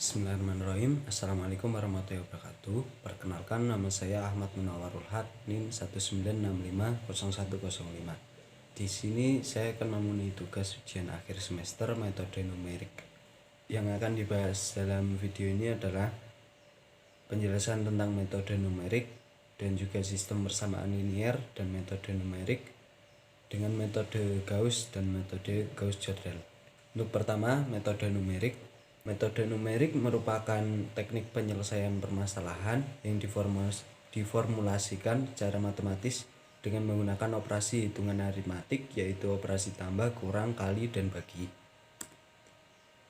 Bismillahirrahmanirrahim. Assalamualaikum warahmatullahi wabarakatuh. Perkenalkan, nama saya Ahmad Munawwarul Haq, NIM 196500105. Di sini saya akan memenuhi tugas ujian akhir semester metode numerik. Yang akan dibahas dalam video ini adalah penjelasan tentang metode numerik dan juga sistem persamaan linier dan metode numerik dengan metode Gauss dan metode Gauss-Jordan. Untuk pertama, metode numerik. Metode numerik merupakan teknik penyelesaian permasalahan yang diformulasikan secara matematis dengan menggunakan operasi hitungan aritmatik, yaitu operasi tambah, kurang, kali, dan bagi.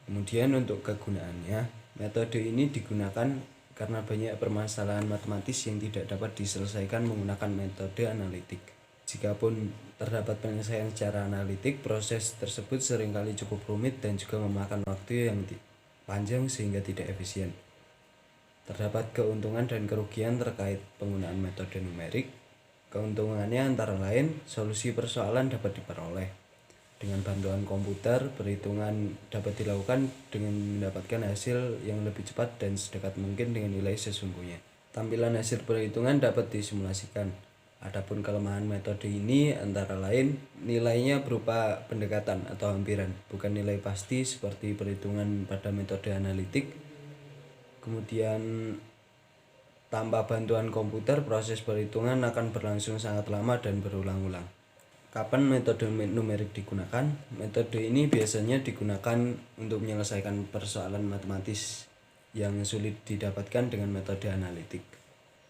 Kemudian untuk kegunaannya, metode ini digunakan karena banyak permasalahan matematis yang tidak dapat diselesaikan menggunakan metode analitik. Jikapun terdapat penyelesaian secara analitik, proses tersebut seringkali cukup rumit dan juga memakan waktu yang panjang sehingga tidak efisien. Terdapat keuntungan dan kerugian terkait penggunaan metode numerik. Keuntungannya antara lain, solusi persoalan dapat diperoleh. Dengan bantuan komputer, perhitungan dapat dilakukan dengan mendapatkan hasil yang lebih cepat dan sedekat mungkin dengan nilai sesungguhnya. Tampilan hasil perhitungan dapat disimulasikan. Adapun kelemahan metode ini antara lain nilainya berupa pendekatan atau hampiran, bukan nilai pasti seperti perhitungan pada metode analitik. Kemudian tanpa bantuan komputer, proses perhitungan akan berlangsung sangat lama dan berulang-ulang. Kapan metode numerik digunakan? Metode ini biasanya digunakan untuk menyelesaikan persoalan matematis yang sulit didapatkan dengan metode analitik,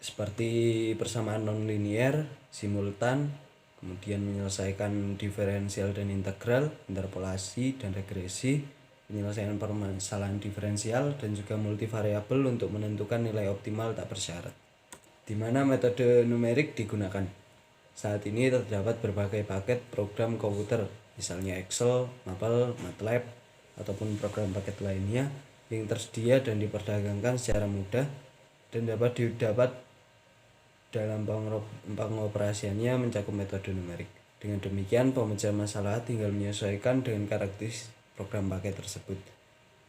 seperti persamaan nonlinier, simultan, kemudian menyelesaikan diferensial dan integral, interpolasi dan regresi, penyelesaian permasalahan diferensial, dan juga multivariabel untuk menentukan nilai optimal tak bersyarat. Di mana metode numerik digunakan? Saat ini terdapat berbagai paket program komputer, misalnya Excel, Maple, MATLAB, ataupun program paket lainnya yang tersedia dan diperdagangkan secara mudah dan dapat didapat dalam pengoperasiannya mencakup metode numerik. Dengan demikian, pemecahan masalah tinggal menyesuaikan dengan karakteristik program paket tersebut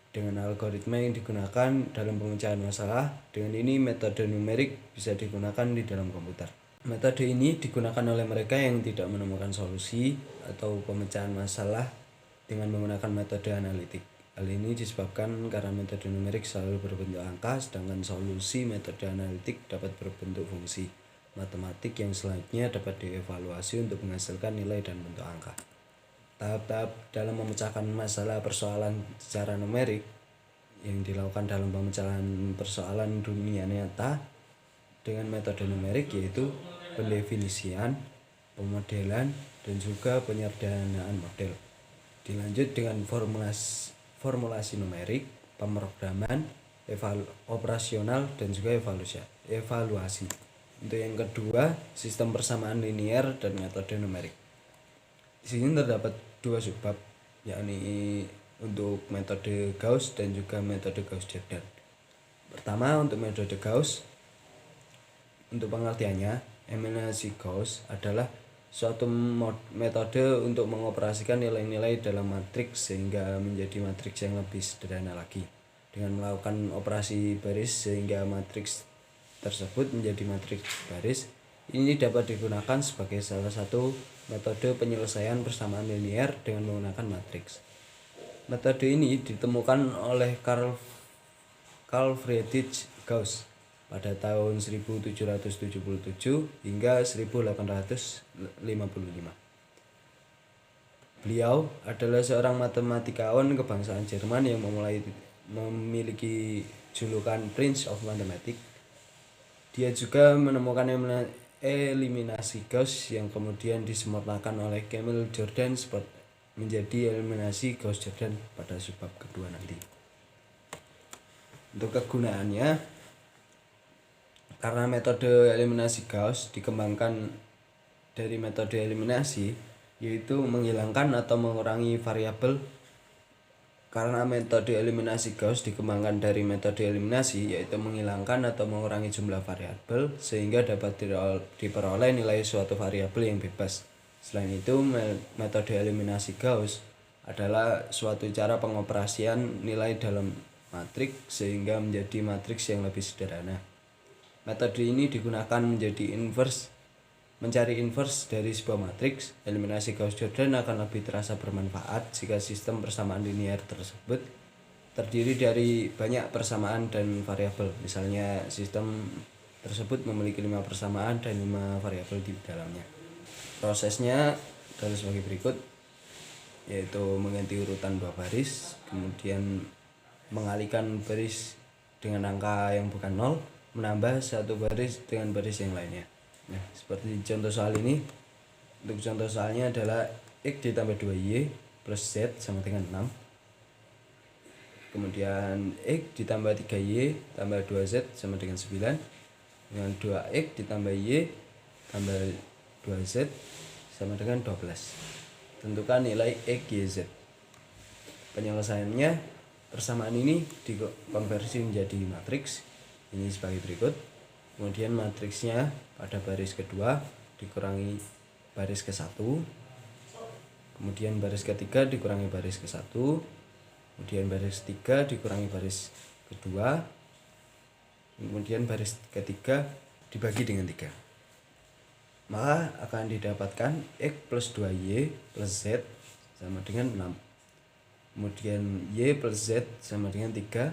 dengan algoritma yang digunakan dalam pemecahan masalah. Dengan ini, metode numerik bisa digunakan di dalam komputer. Metode ini digunakan oleh mereka yang tidak menemukan solusi atau pemecahan masalah dengan menggunakan metode analitik. Hal ini disebabkan karena metode numerik selalu berbentuk angka, sedangkan solusi metode analitik dapat berbentuk fungsi matematik yang selanjutnya dapat dievaluasi untuk menghasilkan nilai dan bentuk angka. Tahap-tahap dalam memecahkan masalah persoalan secara numerik yang dilakukan dalam pemecahan persoalan dunia nyata dengan metode numerik yaitu pendefinisian, pemodelan, dan juga penyederhanaan model. Dilanjut dengan formulasi numerik, pemrograman, operasional, dan juga evaluasi. Untuk yang kedua, sistem persamaan linier dan metode numerik. Di sini terdapat dua subbab, yakni untuk metode Gauss dan juga metode Gauss-Jordan. Pertama, untuk metode Gauss, untuk pengertiannya, eliminasi Gauss adalah suatu metode untuk mengoperasikan nilai-nilai dalam matriks sehingga menjadi matriks yang lebih sederhana lagi. Dengan melakukan operasi baris sehingga matriks tersebut menjadi matriks baris, ini dapat digunakan sebagai salah satu metode penyelesaian persamaan linier dengan menggunakan matriks. Metode ini ditemukan oleh Carl Friedrich Gauss pada tahun 1777 hingga 1855. Beliau adalah seorang matematikawan kebangsaan Jerman yang memiliki julukan Prince of Mathematics. Dia juga menemukan eliminasi Gauss yang kemudian disempurnakan oleh Camille Jordan menjadi eliminasi Gauss-Jordan pada subbab kedua nanti. Untuk kegunaannya, karena metode eliminasi Gauss dikembangkan dari metode eliminasi, yaitu menghilangkan atau mengurangi variabel. Karena metode eliminasi Gauss dikembangkan dari metode eliminasi, yaitu menghilangkan atau mengurangi jumlah variabel sehingga dapat diperoleh nilai suatu variabel yang bebas. Selain itu, metode eliminasi Gauss adalah suatu cara pengoperasian nilai dalam matriks sehingga menjadi matriks yang lebih sederhana. Metode ini digunakan mencari inverse dari sebuah matriks. Eliminasi Gauss-Jordan akan lebih terasa bermanfaat jika sistem persamaan linear tersebut terdiri dari banyak persamaan dan variabel. Misalnya sistem tersebut memiliki 5 persamaan dan 5 variabel di dalamnya. Prosesnya adalah sebagai berikut, yaitu mengganti urutan 2 baris, kemudian mengalihkan baris dengan angka yang bukan 0, menambah satu baris dengan baris yang lainnya. Nah, seperti contoh soal ini. Untuk contoh soalnya adalah X ditambah 2Y plus Z sama dengan 6. Kemudian X ditambah 3Y tambah 2Z sama dengan 9. Dengan 2X ditambah Y tambah 2Z sama dengan 12. Tentukan nilai X, Y, Z. Penyelesaiannya, persamaan ini dikonversi menjadi matriks. Ini sebagai berikut. Kemudian matriksnya pada baris kedua dikurangi baris ke-1. Kemudian baris ketiga dikurangi baris ke-1. Kemudian baris ketiga dikurangi baris kedua. Kemudian baris ketiga dibagi dengan 3. Maka akan didapatkan X plus 2Y plus Z sama dengan 6. Kemudian Y plus Z sama dengan 3.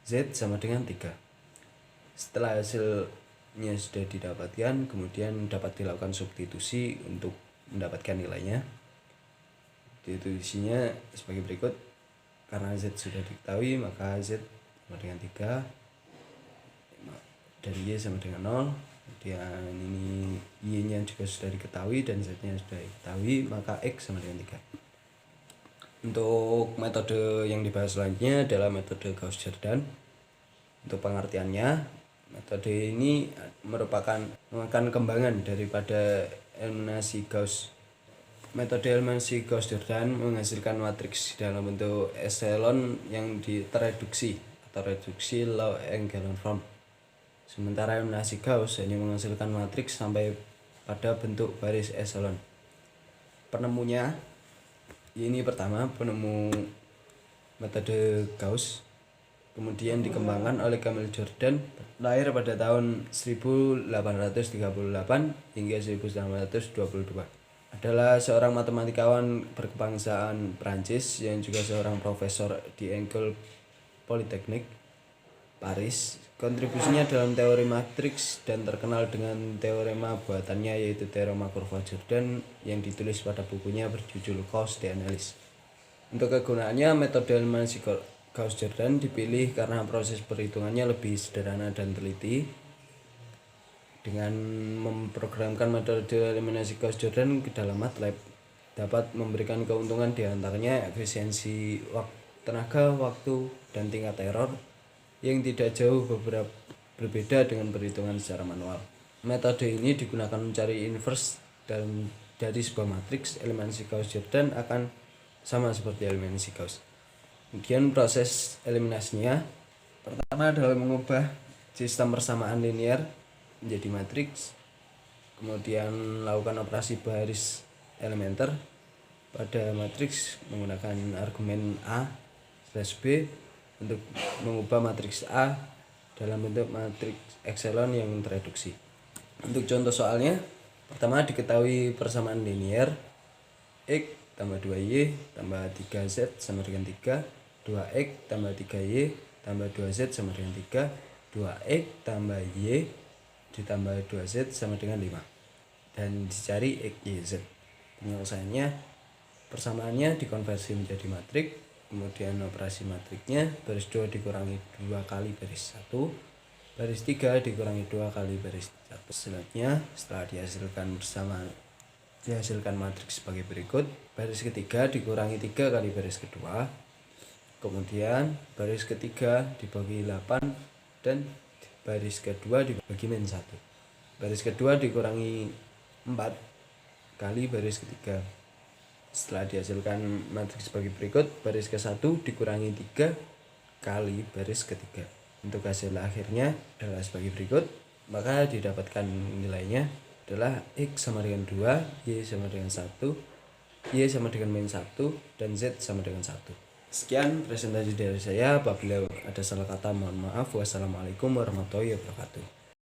Z sama dengan 3. Setelah hasilnya sudah didapatkan, kemudian dapat dilakukan substitusi untuk mendapatkan nilainya. Substitusinya sebagai berikut. Karena Z sudah diketahui, maka Z sama dengan 3, dan Y sama dengan 0. Kemudian ini Y nya juga sudah diketahui dan Z nya sudah diketahui, maka X sama dengan 3. Untuk metode yang dibahas selanjutnya adalah metode Gauss-Jordan. Untuk pengertiannya, metode ini merupakan kembangan daripada eliminasi Gauss. Metode eliminasi Gauss-Jordan menghasilkan matriks dalam bentuk echelon yang tereduksi atau reduksi low echelon form. Sementara eliminasi Gauss hanya menghasilkan matriks sampai pada bentuk baris echelon. Penemunya ini pertama penemu metode Gauss, kemudian dikembangkan oleh Camille Jordan, lahir pada tahun 1838 hingga 1822. Adalah seorang matematikawan berkebangsaan Prancis yang juga seorang profesor di École Polytechnique Paris. Kontribusinya dalam teori matriks dan terkenal dengan teorema buatannya, yaitu teorema kurva Jordan yang ditulis pada bukunya berjudul Gauss d'Analyse. Untuk kegunaannya, metode eliminasi Gauss-Jordan dipilih karena proses perhitungannya lebih sederhana dan teliti. Dengan memprogramkan metode eliminasi Gauss-Jordan ke dalam MATLAB dapat memberikan keuntungan, diantaranya efisiensi tenaga, waktu, dan tingkat error yang tidak jauh berbeda dengan perhitungan secara manual. Metode ini digunakan mencari inverse dari sebuah matriks. Eliminasi Gauss-Jordan akan sama seperti eliminasi Gauss. Kemudian proses eliminasinya, pertama adalah mengubah sistem persamaan linear menjadi matriks, kemudian lakukan operasi baris elementer pada matriks menggunakan argumen A/B untuk mengubah matriks A dalam bentuk matriks echelon yang tereduksi. Untuk contoh soalnya, pertama diketahui persamaan linear X tambah 2Y tambah 3Z sama dengan 3, 2X tambah 3Y tambah 2Z sama dengan 3, 2X tambah Y ditambah 2Z sama dengan 5, dan dicari X, Y, Z. Penyelesaiannya, persamaannya dikonversi menjadi matriks, kemudian operasi matriksnya baris 2 dikurangi 2 kali baris 1, baris 3 dikurangi 2 kali baris 1. Selanjutnya, setelah dihasilkan matriks sebagai berikut. Baris ketiga dikurangi 3 kali baris kedua, kemudian baris ketiga dibagi 8, dan baris kedua dibagi min 1. Baris kedua dikurangi 4 kali baris ketiga. Setelah dihasilkan matriks sebagai berikut, baris ke-1 dikurangi 3 kali baris ketiga. Untuk hasil akhirnya adalah sebagai berikut, maka didapatkan nilainya adalah X sama dengan 2, Y sama dengan 1, Y sama dengan min 1, dan Z sama dengan 1. Sekian presentasi dari saya. Apabila ada salah kata mohon maaf. Wassalamualaikum warahmatullahi wabarakatuh.